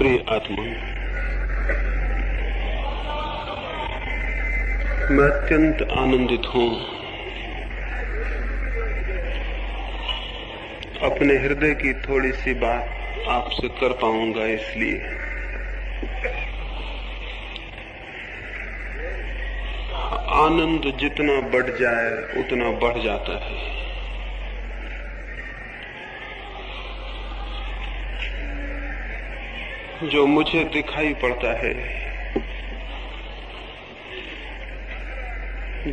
प्रिय आत्मा, मैं अत्यंत आनंदित हूं अपने हृदय की थोड़ी सी बात आपसे कर पाऊंगा। इसलिए आनंद जितना बढ़ जाए उतना बढ़ जाता है। जो मुझे दिखाई पड़ता है,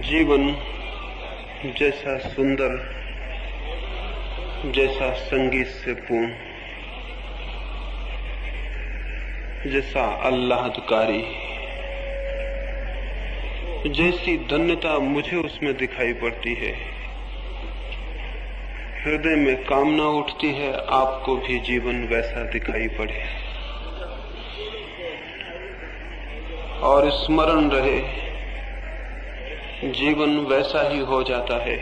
जीवन जैसा सुंदर, जैसा संगीत से पूर्ण, जैसा आह्लादकारी, जैसी धन्यता मुझे उसमें दिखाई पड़ती है, हृदय में कामना उठती है आपको भी जीवन वैसा दिखाई पड़े और स्मरण रहे, जीवन वैसा ही हो जाता है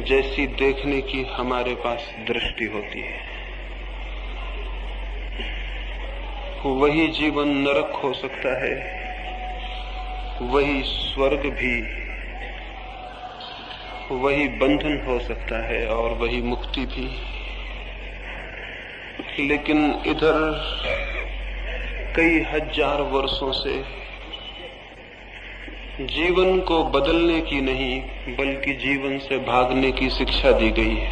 जैसी देखने की हमारे पास दृष्टि होती है। वही जीवन नरक हो सकता है, वही स्वर्ग भी, वही बंधन हो सकता है और वही मुक्ति भी। लेकिन इधर कई हजार वर्षों से जीवन को बदलने की नहीं बल्कि जीवन से भागने की शिक्षा दी गई है।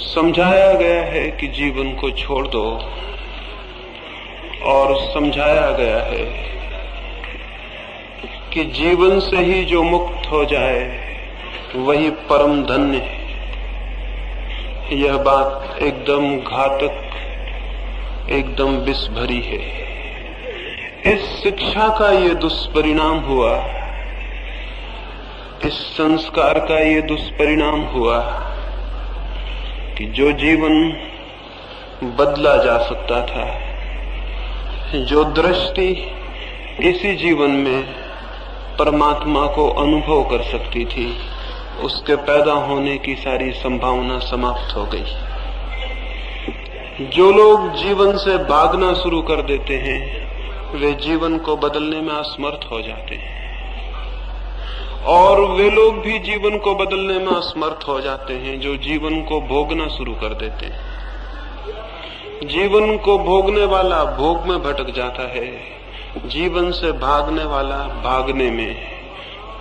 समझाया गया है कि जीवन को छोड़ दो और समझाया गया है कि जीवन से ही जो मुक्त हो जाए वही परम धन्य है। यह बात एकदम घातक, एकदम विष भरी है। इस शिक्षा का ये दुष्परिणाम हुआ, इस संस्कार का ये दुष्परिणाम हुआ कि जो जीवन बदला जा सकता था, जो दृष्टि इसी जीवन में परमात्मा को अनुभव कर सकती थी, उसके पैदा होने की सारी संभावना समाप्त हो गई। जो लोग जीवन से भागना शुरू कर देते हैं वे जीवन को बदलने में असमर्थ हो जाते हैं, और वे लोग भी जीवन को बदलने में असमर्थ हो जाते हैं जो जीवन को भोगना शुरू कर देते हैं। जीवन को भोगने वाला भोग में भटक जाता है, जीवन से भागने वाला भागने में,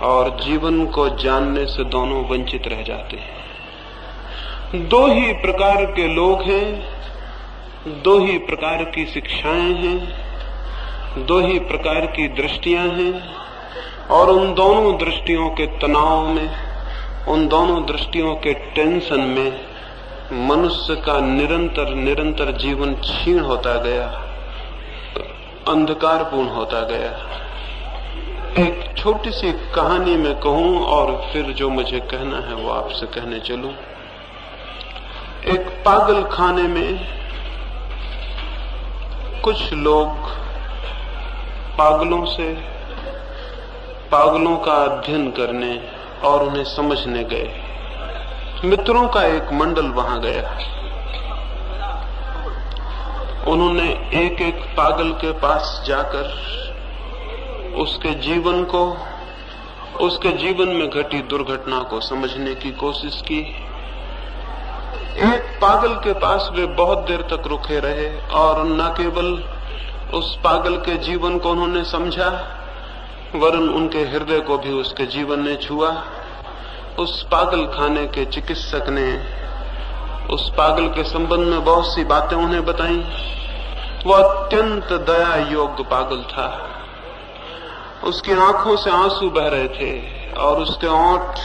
और जीवन को जानने से दोनों वंचित रह जाते हैं। दो ही प्रकार के लोग हैं, दो ही प्रकार की शिक्षाएं हैं, दो ही प्रकार की दृष्टियां हैं, और उन दोनों दृष्टियों के तनाव में, उन दोनों दृष्टियों के टेंशन में मनुष्य का निरंतर निरंतर जीवन क्षीण होता गया, अंधकारपूर्ण होता गया। एक छोटी सी कहानी में कहूं और फिर जो मुझे कहना है वो आपसे कहने चलूं। एक पागल खाने में कुछ लोग पागलों का अध्ययन करने और उन्हें समझने गए। मित्रों का एक मंडल वहां गया। उन्होंने एक एक पागल के पास जाकर उसके जीवन को, उसके जीवन में घटी दुर्घटना को समझने की कोशिश की। एक पागल के पास वे बहुत देर तक रुके रहे और न केवल उस पागल के जीवन को उन्होंने समझा, वरन उनके हृदय को भी उसके जीवन ने छुआ। उस पागल खाने के चिकित्सक ने उस पागल के संबंध में बहुत सी बातें उन्हें बताई। वो अत्यंत दया योग्य पागल था। उसकी आंखों से आंसू बह रहे थे और उसके होंठ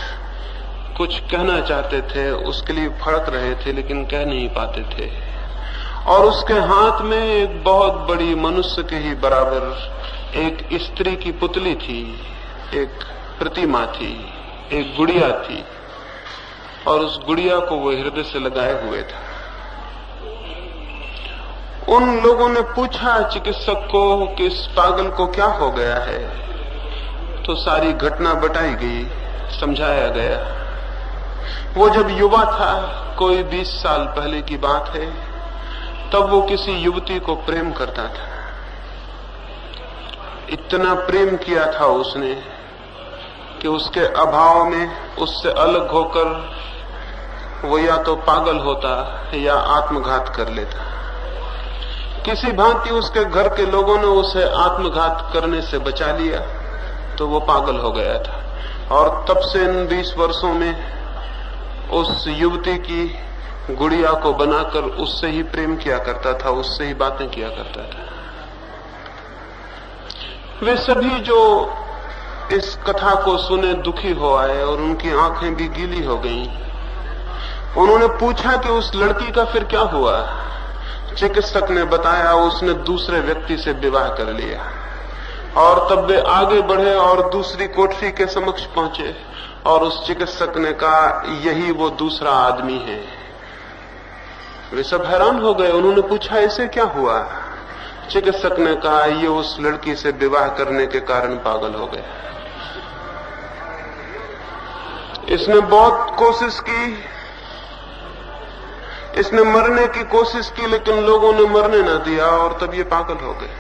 कुछ कहना चाहते थे, उसके लिए फड़क रहे थे लेकिन कह नहीं पाते थे। और उसके हाथ में एक बहुत बड़ी मनुष्य के ही बराबर एक स्त्री की पुतली थी, एक प्रतिमा थी, एक गुड़िया थी, और उस गुड़िया को वो हृदय से लगाए हुए था। उन लोगों ने पूछा चिकित्सक को कि इस पागल को क्या हो गया है, तो सारी घटना बताई गई, समझाया गया। वो जब युवा था, कोई 20 साल पहले की बात है, तब वो किसी युवती को प्रेम करता था। इतना प्रेम किया था उसने कि उसके अभाव में उससे अलग होकर वो या तो पागल होता या आत्मघात कर लेता। किसी भांति उसके घर के लोगों ने उसे आत्मघात करने से बचा लिया तो वो पागल हो गया था। और तब से इन 20 वर्षों में उस युवती की गुड़िया को बनाकर उससे ही प्रेम किया करता था, उससे ही बातें किया करता था। वे सभी जो इस कथा को सुने दुखी हो आए और उनकी आंखें भी गीली हो गईं। उन्होंने पूछा कि उस लड़की का फिर क्या हुआ। चिकित्सक ने बताया उसने दूसरे व्यक्ति से विवाह कर लिया। और तब वे आगे बढ़े और दूसरी कोठरी के समक्ष पहुंचे और उस चिकित्सक ने कहा यही वो दूसरा आदमी है। वे सब हैरान हो गए। उन्होंने पूछा इसे क्या हुआ। चिकित्सक ने कहा ये उस लड़की से विवाह करने के कारण पागल हो गया। इसने बहुत कोशिश की, इसने मरने की कोशिश की, लेकिन लोगों ने मरने न दिया और तब ये पागल हो गए।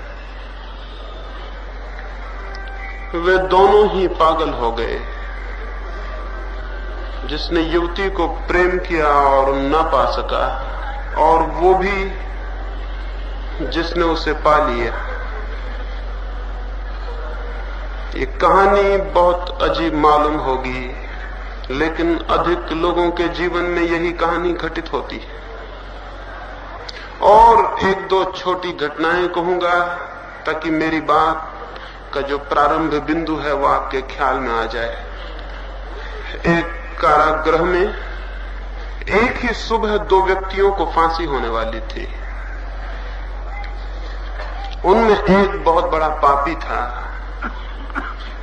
वे दोनों ही पागल हो गए। जिसने युवती को प्रेम किया और न पा सका, और वो भी जिसने उसे पा लिया। ये कहानी बहुत अजीब मालूम होगी, लेकिन अधिक लोगों के जीवन में यही कहानी घटित होती है। और एक दो छोटी घटनाएं कहूंगा ताकि मेरी बात का जो प्रारंभ बिंदु है वो आपके ख्याल में आ जाए। एक कारागृह में एक ही सुबह 2 व्यक्तियों को फांसी होने वाली थी। उनमें एक बहुत बड़ा पापी था,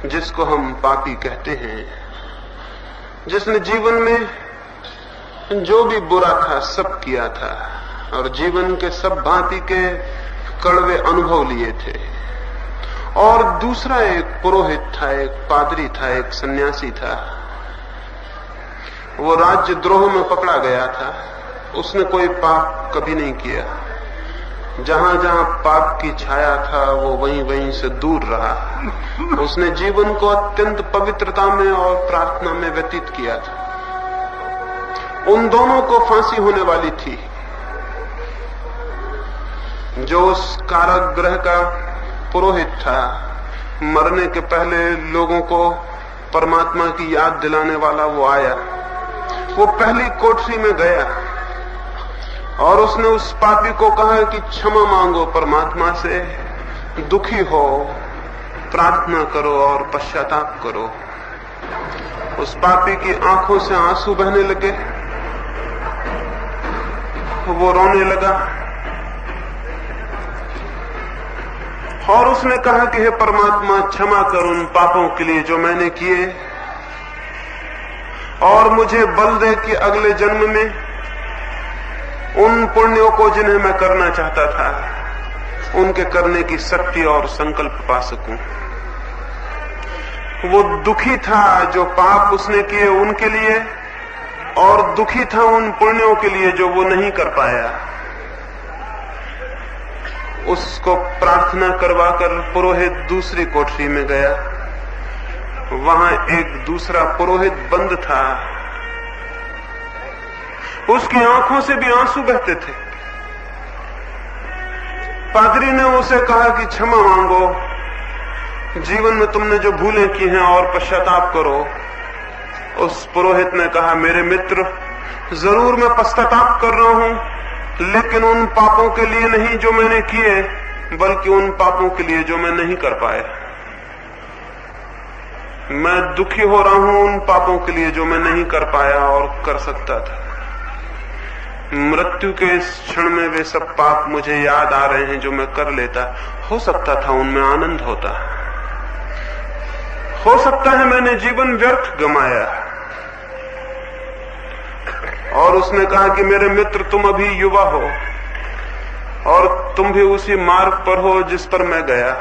जिसको हम पापी कहते हैं, जिसने जीवन में जो भी बुरा था सब किया था और जीवन के सब भांति के कड़वे अनुभव लिए थे। और दूसरा एक पुरोहित था, एक पादरी था, एक सन्यासी था। वो राज्यद्रोह में पकड़ा गया था। उसने कोई पाप कभी नहीं किया। जहां जहां पाप की छाया था वो वहीं वहीं से दूर रहा। उसने जीवन को अत्यंत पवित्रता में और प्रार्थना में व्यतीत किया था। उन दोनों को फांसी होने वाली थी। जो उस कारागृह का पुरोहित था, मरने के पहले लोगों को परमात्मा की याद दिलाने वाला, वो आया। वो पहली कोठरी में गया और उसने उस पापी को कहा कि क्षमा मांगो परमात्मा से, दुखी हो, प्रार्थना करो और पश्चाताप करो। उस पापी की आंखों से आंसू बहने लगे। वो रोने लगा और उसने कहा कि हे परमात्मा, क्षमा कर उन पापों के लिए जो मैंने किए, और मुझे बल दे कि अगले जन्म में उन पुण्यों को जिन्हें मैं करना चाहता था उनके करने की शक्ति और संकल्प पा सकूं। वो दुखी था जो पाप उसने किए उनके लिए, और दुखी था उन पुण्यों के लिए जो वो नहीं कर पाया। उसको प्रार्थना करवाकर पुरोहित दूसरी कोठरी में गया। वहां एक दूसरा पुरोहित बंद था। उसकी आंखों से भी आंसू बहते थे। पादरी ने उसे कहा कि क्षमा मांगो, जीवन में तुमने जो भूलें की हैं और पश्चाताप करो। उस पुरोहित ने कहा, मेरे मित्र, जरूर मैं पश्चाताप कर रहा हूं, लेकिन उन पापों के लिए नहीं जो मैंने किए, बल्कि उन पापों के लिए जो मैं नहीं कर पाया। मैं दुखी हो रहा हूं उन पापों के लिए जो मैं नहीं कर पाया और कर सकता था। मृत्यु के इस क्षण में वे सब पाप मुझे याद आ रहे हैं जो मैं कर लेता। हो सकता था उनमें आनंद होता। हो सकता है मैंने जीवन व्यर्थ गंवाया। और उसने कहा कि मेरे मित्र, तुम अभी युवा हो और तुम भी उसी मार्ग पर हो जिस पर मैं गया।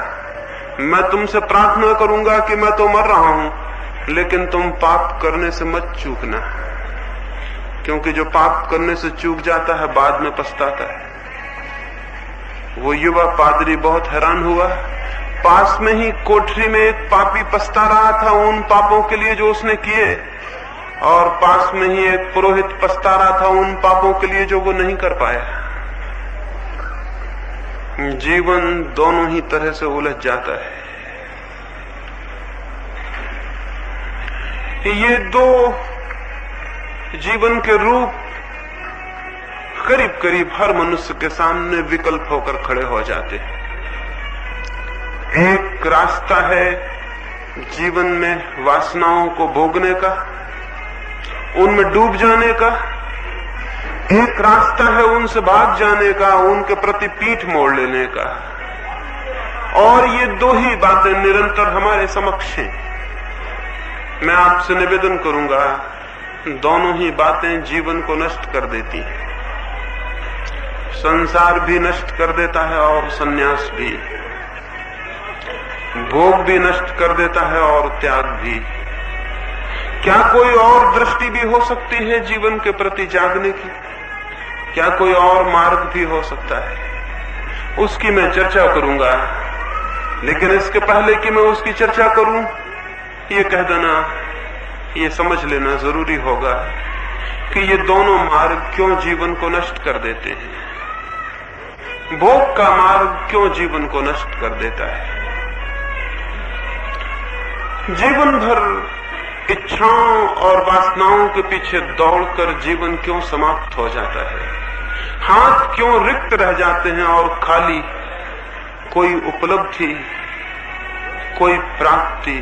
मैं तुमसे प्रार्थना करूंगा कि मैं तो मर रहा हूं, लेकिन तुम पाप करने से मत चूकना, क्योंकि जो पाप करने से चूक जाता है बाद में पछताता है। वो युवा पादरी बहुत हैरान हुआ। पास में ही कोठरी में एक पापी पछता रहा था उन पापों के लिए जो उसने किए, और पास में ही एक पुरोहित पछता रहा था उन पापों के लिए जो वो नहीं कर पाया। जीवन दोनों ही तरह से उलझ जाता है। ये दो जीवन के रूप करीब करीब हर मनुष्य के सामने विकल्प होकर खड़े हो जाते हैं। एक रास्ता है जीवन में वासनाओं को भोगने का, उनमें डूब जाने का। एक रास्ता है उनसे भाग जाने का, उनके प्रति पीठ मोड़ लेने का। और ये दो ही बातें निरंतर हमारे समक्ष हैं। मैं आपसे निवेदन करूंगा, दोनों ही बातें जीवन को नष्ट कर देती हैं। संसार भी नष्ट कर देता है और संन्यास भी, भोग भी नष्ट कर देता है और त्याग भी। क्या कोई और दृष्टि भी हो सकती है जीवन के प्रति जागने की? क्या कोई और मार्ग भी हो सकता है? उसकी मैं चर्चा करूंगा, लेकिन इसके पहले कि मैं उसकी चर्चा करूं, ये कह देना, ये समझ लेना जरूरी होगा कि ये दोनों मार्ग क्यों जीवन को नष्ट कर देते हैं। भोग का मार्ग क्यों जीवन को नष्ट कर देता है। जीवन भर इच्छाओं और वासनाओं के पीछे दौड़कर जीवन क्यों समाप्त हो जाता है। हाथ क्यों रिक्त रह जाते हैं और खाली, कोई उपलब्धि, कोई प्राप्ति,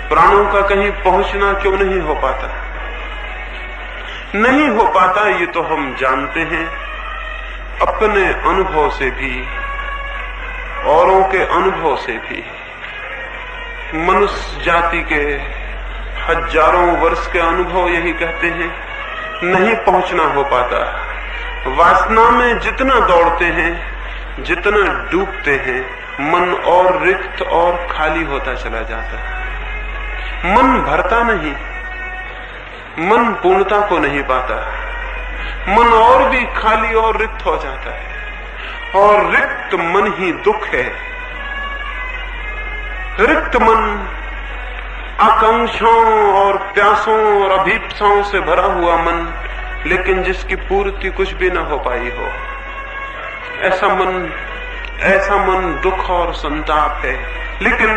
प्राणों का कहीं पहुंचना क्यों नहीं हो पाता? नहीं हो पाता, ये तो हम जानते हैं अपने अनुभव से भी, औरों के अनुभव से भी। मनुष्य जाति के हजारों वर्ष के अनुभव यही कहते हैं, नहीं पहुंचना हो पाता। वासना में जितना दौड़ते हैं, जितना डूबते हैं, मन और रिक्त और खाली होता चला जाता है। मन भरता नहीं, मन पूर्णता को नहीं पाता। मन और भी खाली और रिक्त हो जाता है, और रिक्त मन ही दुख है। रिक्त मन आकांक्षाओं और प्यासों और अभीप्साओं से भरा हुआ मन, लेकिन जिसकी पूर्ति कुछ भी न हो पाई हो, ऐसा मन दुख और संताप है। लेकिन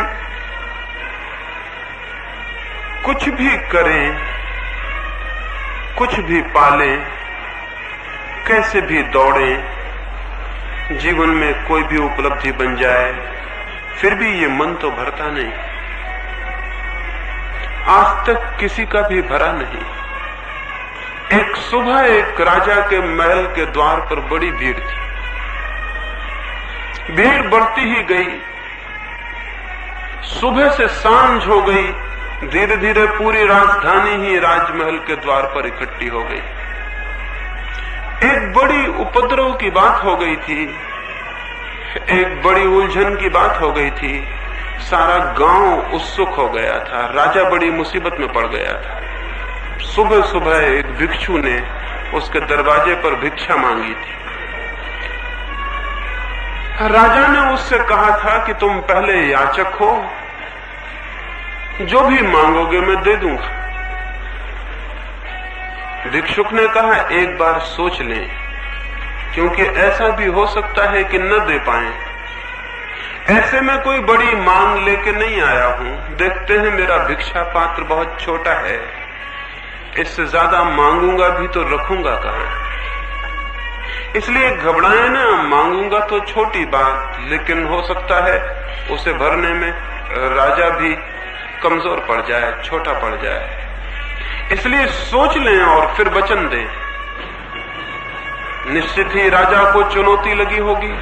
कुछ भी करें, कुछ भी पालें, कैसे भी दौड़ें, जीवन में कोई भी उपलब्धि बन जाए, फिर भी ये मन तो भरता नहीं। आज तक किसी का भी भरा नहीं। एक सुबह एक राजा के महल के द्वार पर बड़ी भीड़ थी। भीड़ बढ़ती ही गई, सुबह से सांझ हो गई, धीरे धीरे पूरी राजधानी ही राजमहल के द्वार पर इकट्ठी हो गई। एक बड़ी उपद्रव की बात हो गई थी, एक बड़ी उलझन की बात हो गई थी। सारा गांव उत्सुक हो गया था, राजा बड़ी मुसीबत में पड़ गया था। सुबह सुबह एक भिक्षु ने उसके दरवाजे पर भिक्षा मांगी थी। राजा ने उससे कहा था कि तुम पहले याचक हो, जो भी मांगोगे मैं दे दूंगा। भिक्षुक ने कहा एक बार सोच लें, क्योंकि ऐसा भी हो सकता है कि न दे पाएं। ऐसे में कोई बड़ी मांग लेके नहीं आया हूं, देखते हैं मेरा भिक्षा पात्र बहुत छोटा है, इससे ज्यादा मांगूंगा भी तो रखूंगा कहां। इसलिए घबराए ना, मांगूंगा तो छोटी बात, लेकिन हो सकता है उसे भरने में राजा भी कमजोर पड़ जाए, छोटा पड़ जाए। इसलिए सोच लें और फिर वचन दें। निश्चित ही राजा को चुनौती लगी होगी,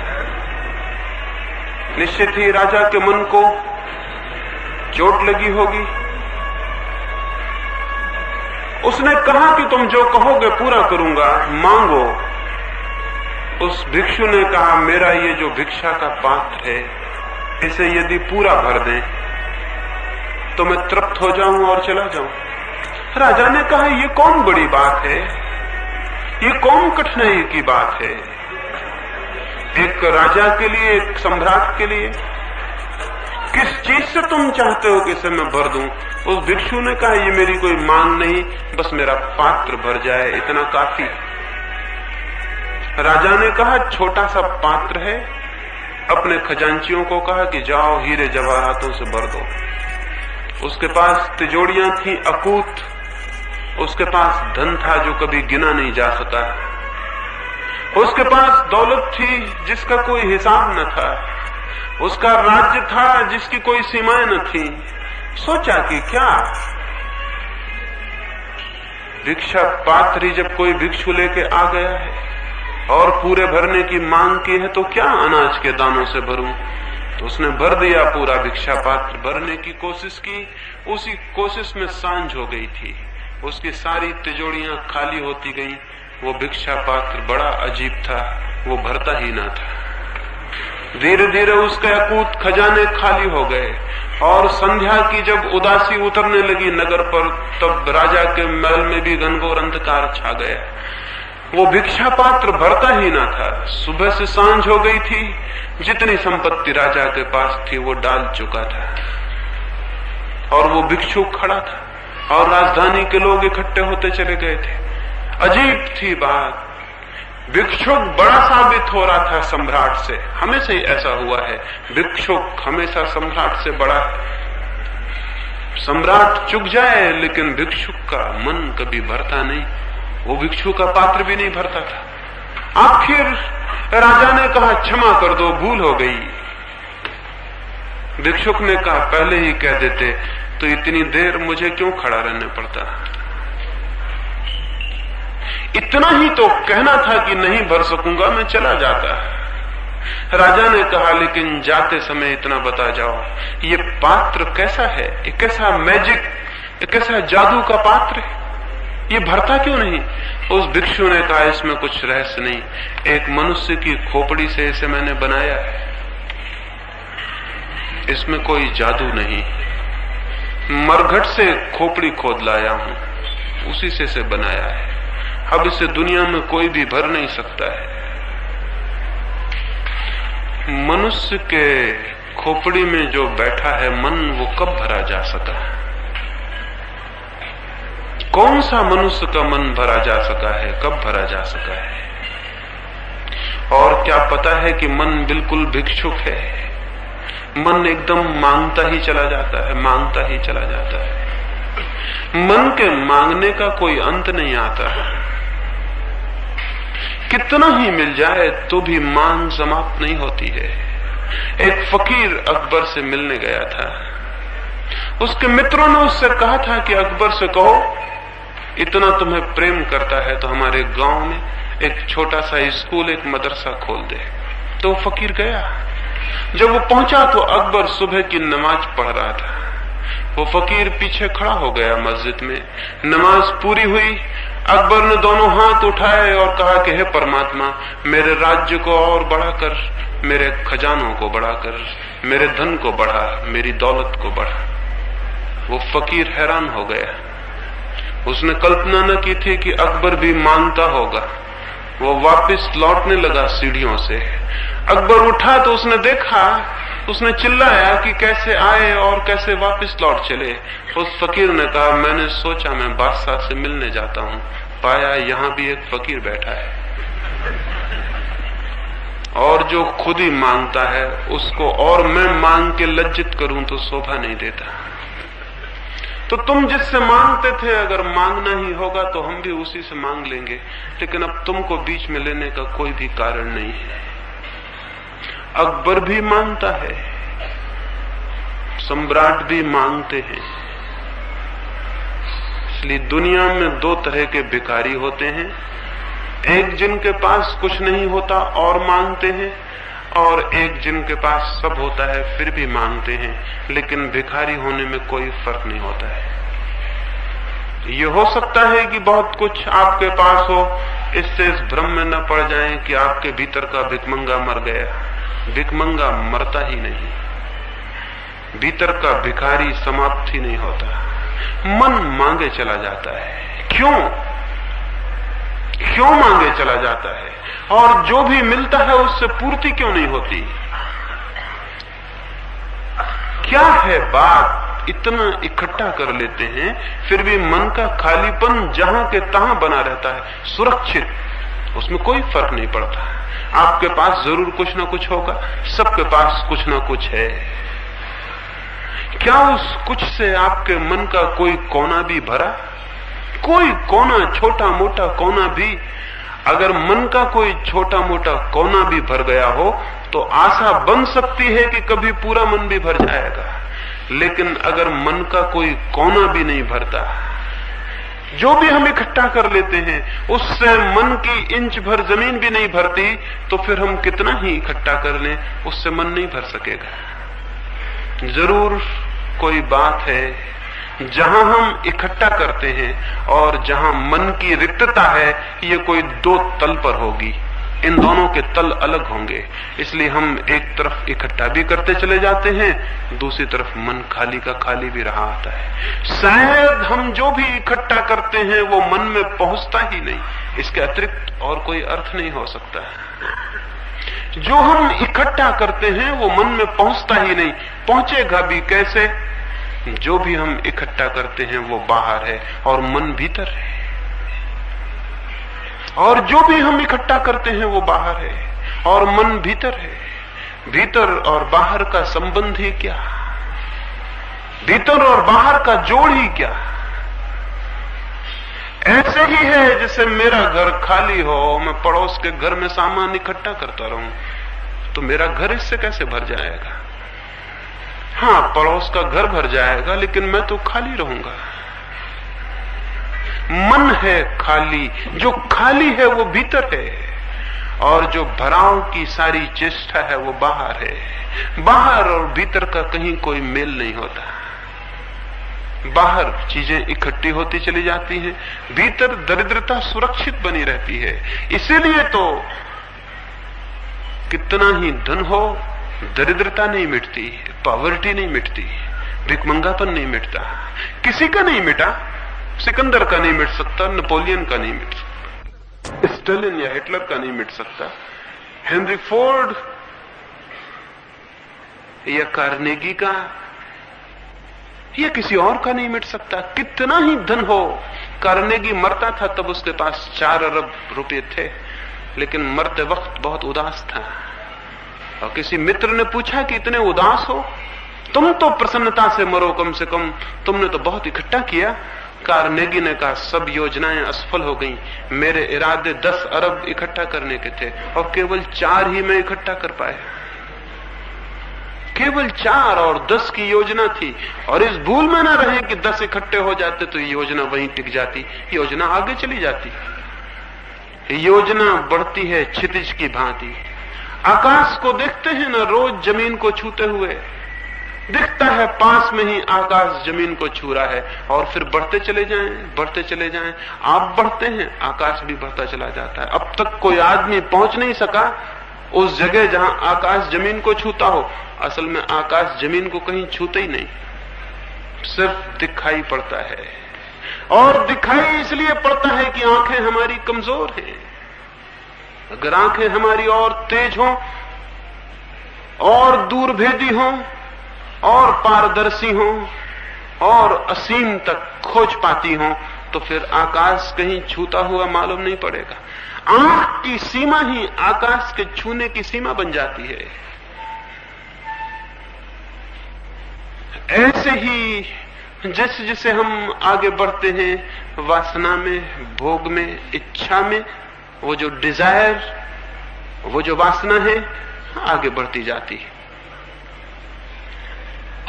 निश्चित ही राजा के मन को चोट लगी होगी। उसने कहा कि तुम जो कहोगे पूरा करूंगा, मांगो। उस भिक्षु ने कहा मेरा ये जो भिक्षा का पात्र है, इसे यदि पूरा भर दें तो मैं तृप्त हो जाऊं और चला जाऊं। राजा ने कहा ये कौन बड़ी बात है, ये कौन कठिनाई की बात है, एक राजा के लिए, एक सम्राट के लिए? किस चीज से तुम चाहते हो कि इसे मैं भर दूं? उस भिक्षु ने कहा, ये मेरी कोई मांग नहीं, बस मेरा पात्र भर जाए, इतना काफी। राजा ने कहा, छोटा सा पात्र है। अपने खजांचियों को कहा कि जाओ हीरे जवाहरातों से भर दो। उसके पास तिजोरियां थी अकूत, उसके पास धन था जो कभी गिना नहीं जा सका, उसके पास दौलत थी जिसका कोई हिसाब न था, उसका राज्य था जिसकी कोई सीमाएं न थी। सोचा कि क्या भिक्षा पात्र ही जब कोई भिक्षु लेके आ गया है और पूरे भरने की मांग की है, तो क्या अनाज के दानों से भरूं? तो उसने भर दिया पूरा भिक्षा पात्र। भरने की कोशिश की, उसी कोशिश में सांझ हो गई थी। उसकी सारी तिजोरियां खाली होती गईं। वो भिक्षा पात्र बड़ा अजीब था, वो भरता ही ना था। धीरे धीरे उसके अकूत खजाने खाली हो गए और संध्या की जब उदासी उतरने लगी नगर पर, तब राजा के महल में भी घनघोर अंधकार छा गया। वो भिक्षा पात्र भरता ही ना था। सुबह से सांझ हो गई थी, जितनी संपत्ति राजा के पास थी वो डाल चुका था और वो भिक्षु खड़ा था और राजधानी के लोग इकट्ठे होते चले गए थे। अजीब थी बात, भिक्षुक बड़ा साबित हो रहा था सम्राट से। हमेशा ही ऐसा हुआ है, भिक्षुक हमेशा सम्राट से बड़ा है। सम्राट चुक जाए लेकिन भिक्षुक का मन कभी भरता नहीं। वो भिक्षु का पात्र भी नहीं भरता था। आखिर राजा ने कहा, क्षमा कर दो, भूल हो गई। भिक्षुक ने कहा, पहले ही कह देते तो इतनी देर मुझे क्यों खड़ा रहने पड़ता? इतना ही तो कहना था कि नहीं भर सकूंगा, मैं चला जाता। राजा ने कहा, लेकिन जाते समय इतना बता जाओ, ये पात्र कैसा है? ये कैसा मैजिक, ये कैसा जादू का पात्र है? ये भरता क्यों नहीं? उस भिक्षु ने कहा, इसमें कुछ रहस्य नहीं, एक मनुष्य की खोपड़ी से इसे मैंने बनाया है, इसमें कोई जादू नहीं। मरघट से खोपड़ी खोद लाया हूं, उसी से इसे बनाया है। अब इसे दुनिया में कोई भी भर नहीं सकता है। मनुष्य के खोपड़ी में जो बैठा है मन, वो कब भरा जा सका? कौन सा मनुष्य का मन भरा जा सका है? कब भरा जा सका है? और क्या पता है कि मन बिल्कुल भिक्षुक है। मन एकदम मांगता ही चला जाता है, मांगता ही चला जाता है। मन के मांगने का कोई अंत नहीं आता। कितना ही मिल जाए तो भी मांग समाप्त नहीं होती है। एक फकीर अकबर से मिलने गया था। उसके मित्रों ने उससे कहा था कि अकबर से कहो, इतना तुम्हें प्रेम करता है तो हमारे गांव में एक छोटा सा स्कूल, एक मदरसा खोल दे। तो फकीर गया। जब वो पहुंचा तो अकबर सुबह की नमाज पढ़ रहा था। वो फकीर पीछे खड़ा हो गया मस्जिद में। नमाज पूरी हुई, अकबर ने दोनों हाथ उठाए और कहा कि हे परमात्मा, मेरे राज्य को और बढ़ाकर, मेरे खजानों को बढ़ाकर, मेरे धन को बढ़ा, मेरी दौलत को बढ़ा। वो फकीर हैरान हो गया। उसने कल्पना न की थी कि अकबर भी मांगता होगा। वो वापस लौटने लगा सीढ़ियों से। अकबर उठा तो उसने देखा, उसने चिल्लाया कि कैसे आए और कैसे वापस लौट चले। उस फकीर ने कहा, मैंने सोचा मैं बादशाह से मिलने जाता हूं, पाया यहां भी एक फकीर बैठा है और जो खुद ही मांगता है उसको और मैं मांग के लज्जित करूं तो शोभा नहीं देता। तो तुम जिससे मांगते थे, अगर मांगना ही होगा तो हम भी उसी से मांग लेंगे, लेकिन अब तुमको बीच में लेने का कोई भी कारण नहीं है। अकबर भी मांगता है, सम्राट भी मांगते हैं। इसलिए दुनिया में दो तरह के भिखारी होते हैं, एक जिनके पास कुछ नहीं होता और मांगते हैं, और एक जिनके पास सब होता है फिर भी मांगते हैं, लेकिन भिखारी होने में कोई फर्क नहीं होता है। ये हो सकता है कि बहुत कुछ आपके पास हो, इससे इस भ्रम में न पड़ जाएं कि आपके भीतर का भिखमंगा मर गया। भिखमंगा मरता ही नहीं, भीतर का भिखारी समाप्त ही नहीं होता, मन मांगे चला जाता है। क्यों? क्यों मांगे चला जाता है, और जो भी मिलता है उससे पूर्ति क्यों नहीं होती? क्या है बात? इतना इकट्ठा कर लेते हैं फिर भी मन का खालीपन जहां के तहां बना रहता है, सुरक्षित, उसमें कोई फर्क नहीं पड़ता। आपके पास जरूर कुछ ना कुछ होगा, सबके पास कुछ ना कुछ है। क्या उस कुछ से आपके मन का कोई कोना भी भरा? कोई कोना, छोटा मोटा कोना भी, अगर मन का कोई छोटा मोटा कोना भी भर गया हो तो आशा बन सकती है कि कभी पूरा मन भी भर जाएगा। लेकिन अगर मन का कोई कोना भी नहीं भरता, जो भी हम इकट्ठा कर लेते हैं उससे मन की इंच भर जमीन भी नहीं भरती, तो फिर हम कितना ही इकट्ठा कर लें उससे मन नहीं भर सकेगा। जरूर कोई बात है जहां हम इकट्ठा करते हैं और जहां मन की रिक्तता है, ये कोई दो तल पर होगी, इन दोनों के तल अलग होंगे। इसलिए हम एक तरफ इकट्ठा भी करते चले जाते हैं, दूसरी तरफ मन खाली का खाली भी रहा आता है। शायद हम जो भी इकट्ठा करते हैं वो मन में पहुंचता ही नहीं, इसके अतिरिक्त और कोई अर्थ नहीं हो सकता। जो हम इकट्ठा करते हैं वो मन में पहुंचता ही नहीं, पहुंचेगा भी कैसे? जो भी हम इकट्ठा करते हैं वो बाहर है और मन भीतर है, और जो भी हम इकट्ठा करते हैं वो बाहर है और मन भीतर है। भीतर और बाहर का संबंध ही क्या? भीतर और बाहर का जोड़ ही क्या? ऐसे ही है जैसे मेरा घर खाली हो, मैं पड़ोस के घर में सामान इकट्ठा करता रहूं, तो मेरा घर इससे कैसे भर जाएगा? हाँ, पड़ोस का घर भर जाएगा, लेकिन मैं तो खाली रहूंगा। मन है खाली, जो खाली है वो भीतर है, और जो भराव की सारी चेष्टा है वो बाहर है। बाहर और भीतर का कहीं कोई मेल नहीं होता। बाहर चीजें इकट्ठी होती चली जाती हैं, भीतर दरिद्रता सुरक्षित बनी रहती है। इसीलिए तो कितना ही धन हो, दरिद्रता नहीं मिटती, पॉवर्टी नहीं मिटती, भिखमंगापन नहीं मिटता। किसी का नहीं मिटा, सिकंदर का नहीं मिट सकता, नेपोलियन का नहीं मिट सकता, स्टालिन या हिटलर का नहीं मिट सकता, हेनरी फोर्ड या कार्नेगी का या किसी और का नहीं मिट सकता। कितना ही धन हो, कार्नेगी मरता था तब उसके पास 4 अरब रुपए थे, लेकिन मरते वक्त बहुत उदास था। और किसी मित्र ने पूछा कि इतने उदास हो, तुम तो प्रसन्नता से मरो, कम से कम तुमने तो बहुत इकट्ठा किया। कार्नेगी ने कहा, सब योजनाएं असफल हो गईं, मेरे इरादे 10 अरब इकट्ठा करने के थे और केवल 4 ही मैं इकट्ठा कर पाया। केवल 4 और 10 की योजना थी, और इस भूल में ना रहे कि 10 इकट्ठे हो जाते तो योजना वहीं टिक जाती, योजना आगे चली जाती। योजना बढ़ती है क्षितिज की भांति। आकाश को देखते हैं ना, रोज जमीन को छूते हुए दिखता है, पास में ही आकाश जमीन को छू रहा है, और फिर बढ़ते चले जाएं, बढ़ते चले जाएं। आप बढ़ते हैं, आकाश भी बढ़ता चला जाता है। अब तक कोई आदमी पहुंच नहीं सका उस जगह जहां आकाश जमीन को छूता हो। असल में आकाश जमीन को कहीं छूते ही नहीं, सिर्फ दिखाई पड़ता है। और दिखाई इसलिए पड़ता है कि आंखें हमारी कमजोर हैं। अगर आंखें हमारी और तेज हों, और दूरभेदी हों, और पारदर्शी हों, और असीम तक खोज पाती हों, तो फिर आकाश कहीं छूता हुआ मालूम नहीं पड़ेगा। आंख की सीमा ही आकाश के छूने की सीमा बन जाती है। ऐसे ही जैसे जैसे हम आगे बढ़ते हैं वासना में, भोग में, इच्छा में, वो जो डिजायर, वो जो वासना है, आगे बढ़ती जाती है।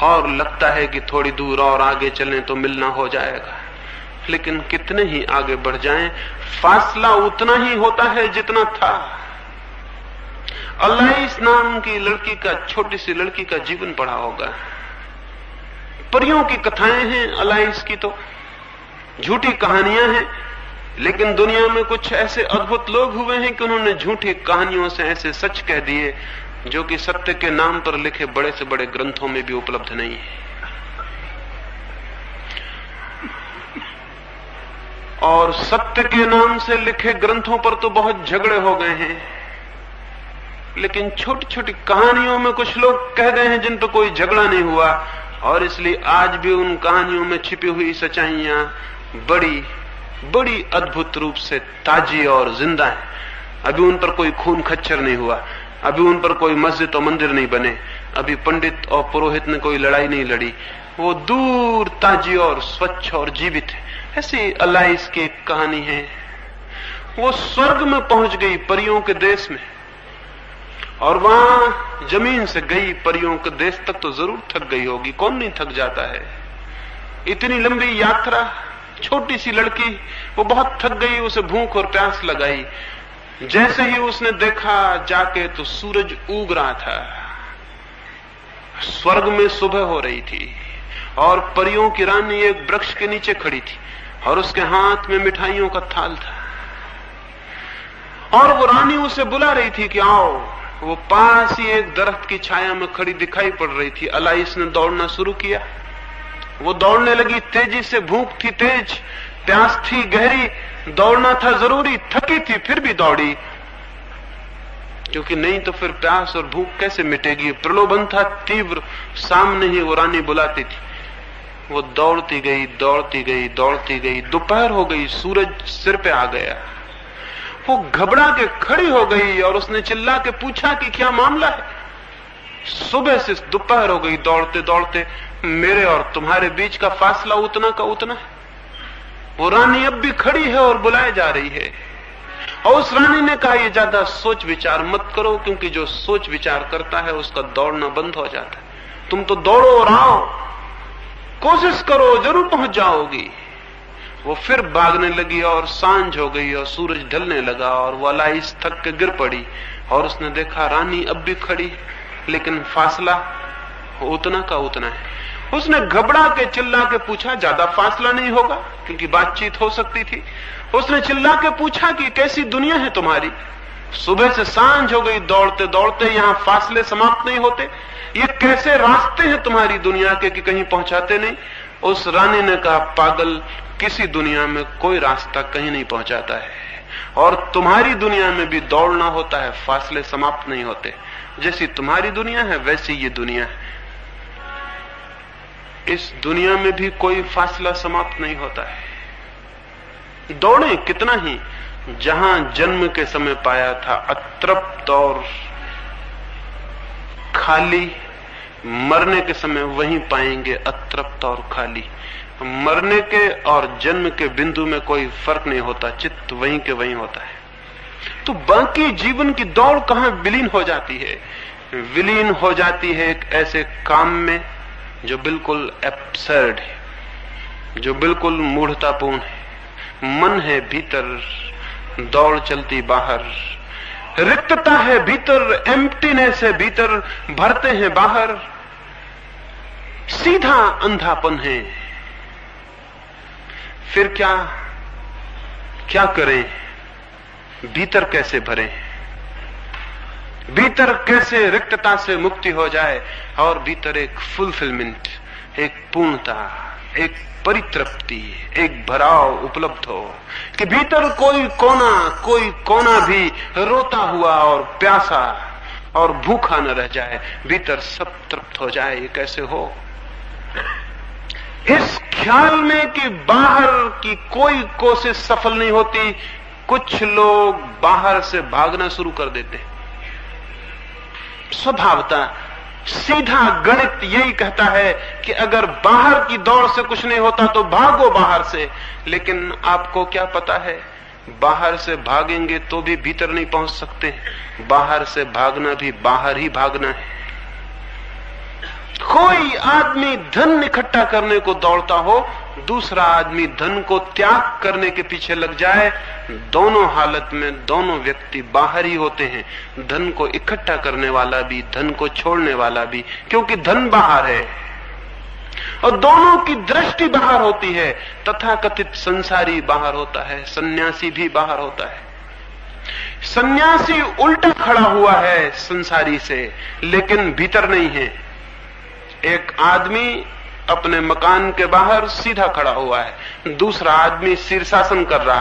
और लगता है कि थोड़ी दूर और आगे चलें तो मिलना हो जाएगा, लेकिन कितने ही आगे बढ़ जाएं, फासला उतना ही होता है जितना था। अलाइस नाम की लड़की का, छोटी सी लड़की का जीवन पढ़ा होगा। परियों की कथाएं हैं अलाइस की, तो झूठी कहानियां हैं, लेकिन दुनिया में कुछ ऐसे अद्भुत लोग हुए हैं कि उन्होंने झूठी कहानियों से ऐसे सच कह दिए जो कि सत्य के नाम पर लिखे बड़े से बड़े ग्रंथों में भी उपलब्ध नहीं है। और सत्य के नाम से लिखे ग्रंथों पर तो बहुत झगड़े हो गए हैं, लेकिन छोटी छोटी कहानियों में कुछ लोग कह गए हैं जिन पर कोई झगड़ा नहीं हुआ, और इसलिए आज भी उन कहानियों में छिपी हुई सच्चाइयां बड़ी बड़ी अद्भुत रूप से ताजी और जिंदा है। अभी उन पर कोई खून खच्चर नहीं हुआ, अभी उन पर कोई मस्जिद और मंदिर नहीं बने, अभी पंडित और पुरोहित ने कोई लड़ाई नहीं लड़ी, वो दूर ताजी और स्वच्छ और जीवित है। ऐसी अलाइस की एक कहानी है, वो स्वर्ग में पहुंच गई परियों के देश में, और वहां जमीन से गई परियों के देश तक तो जरूर थक गई होगी, कौन नहीं थक जाता है। इतनी लंबी यात्रा, छोटी सी लड़की, वो बहुत थक गई, उसे भूख और प्यास लगाई। जैसे ही उसने देखा जाके तो सूरज उग रहा था, स्वर्ग में सुबह हो रही थी, और परियों की रानी एक वृक्ष के नीचे खड़ी थी, और उसके हाथ में मिठाइयों का थाल था, और वो रानी उसे बुला रही थी कि आओ। वो पास ही एक दरख्त की छाया में खड़ी दिखाई पड़ रही थी। अलाइस ने दौड़ना शुरू किया, वो दौड़ने लगी तेजी से, भूख थी तेज, प्यास थी गहरी, दौड़ना था जरूरी, थकी थी फिर भी दौड़ी, क्योंकि नहीं तो फिर प्यास और भूख कैसे मिटेगी। प्रलोभन था तीव्र, सामने ही वो रानी बुलाती थी। वो दौड़ती गई, दौड़ती गई, दौड़ती गई, दोपहर हो गई, सूरज सिर पे आ गया। वो घबरा के खड़ी हो गई और उसने चिल्ला के पूछा कि क्या मामला है। सुबह से दोपहर हो गई, दौड़ते दौड़ते मेरे और तुम्हारे बीच का फासला उतना का उतना है। वो रानी अब भी खड़ी है और बुलाए जा रही है, और उस रानी ने कहा ये ज्यादा सोच विचार मत करो, क्योंकि जो सोच विचार करता है उसका दौड़ना बंद हो जाता है। तुम तो दौड़ो और आओ, कोशिश करो, जरूर पहुंच जाओगी। वो फिर भागने लगी और सांझ हो गई और सूरज ढलने लगा, और वो अलाइस थक के गिर पड़ी, और उसने देखा रानी अब भी खड़ी, लेकिन फासला उतना का उतना है। उसने घबरा के चिल्ला के पूछा, ज्यादा फासला नहीं होगा, क्योंकि बातचीत हो सकती थी। उसने चिल्ला के पूछा कि कैसी दुनिया है तुम्हारी, सुबह से सांझ हो गई, दौड़ते दौड़ते यहाँ फासले समाप्त नहीं होते, ये कैसे रास्ते हैं तुम्हारी दुनिया के कि कहीं पहुंचाते नहीं। उस रानी ने कहा, पागल, किसी दुनिया में कोई रास्ता कहीं नहीं पहुंचाता है, और तुम्हारी दुनिया में भी दौड़ना होता है, फासले समाप्त नहीं होते। जैसी तुम्हारी दुनिया है वैसी ये दुनिया है, इस दुनिया में भी कोई फासला समाप्त नहीं होता है। दौड़े कितना ही, जहां जन्म के समय पाया था अतृप्त और खाली, मरने के समय वहीं पाएंगे अतृप्त और खाली। मरने के और जन्म के बिंदु में कोई फर्क नहीं होता, चित्त वहीं के वहीं होता है। तो बाकी जीवन की दौड़ कहां विलीन हो जाती है? विलीन हो जाती है एक ऐसे काम में जो बिल्कुल एब्सर्ड है, जो बिल्कुल मूढ़तापूर्ण है। मन है भीतर, दौड़ चलती बाहर, रिक्तता है भीतर, एम्प्टीनेस है भीतर, भरते हैं बाहर, सीधा अंधापन है। फिर क्या क्या करें? भीतर कैसे भरें? भीतर कैसे रिक्तता से मुक्ति हो जाए और भीतर एक फुलफिलमेंट, एक पूर्णता, एक परितृप्ति, एक भराव उपलब्ध हो कि भीतर कोई कोना भी रोता हुआ और प्यासा और भूखा न रह जाए, भीतर सब तृप्त हो जाए। ये कैसे हो? इस ख्याल में कि बाहर की कोई कोशिश सफल नहीं होती, कुछ लोग बाहर से भागना शुरू कर देते। स्वभावता सीधा गणित यही कहता है कि अगर बाहर की दौड़ से कुछ नहीं होता तो भागो बाहर से। लेकिन आपको क्या पता है, बाहर से भागेंगे तो भी भीतर नहीं पहुंच सकते। बाहर से भागना भी बाहर ही भागना है। कोई आदमी धन इकट्ठा करने को दौड़ता हो, दूसरा आदमी धन को त्याग करने के पीछे लग जाए, दोनों हालत में दोनों व्यक्ति बाहर ही होते हैं। धन को इकट्ठा करने वाला भी, धन को छोड़ने वाला भी, क्योंकि धन बाहर है और दोनों की दृष्टि बाहर होती है। तथाकथित संसारी बाहर होता है, सन्यासी भी बाहर होता है। सन्यासी उल्टा खड़ा हुआ है संसारी से, लेकिन भीतर नहीं है। एक आदमी अपने मकान के बाहर सीधा खड़ा हुआ है, दूसरा आदमी शीर्षासन कर रहा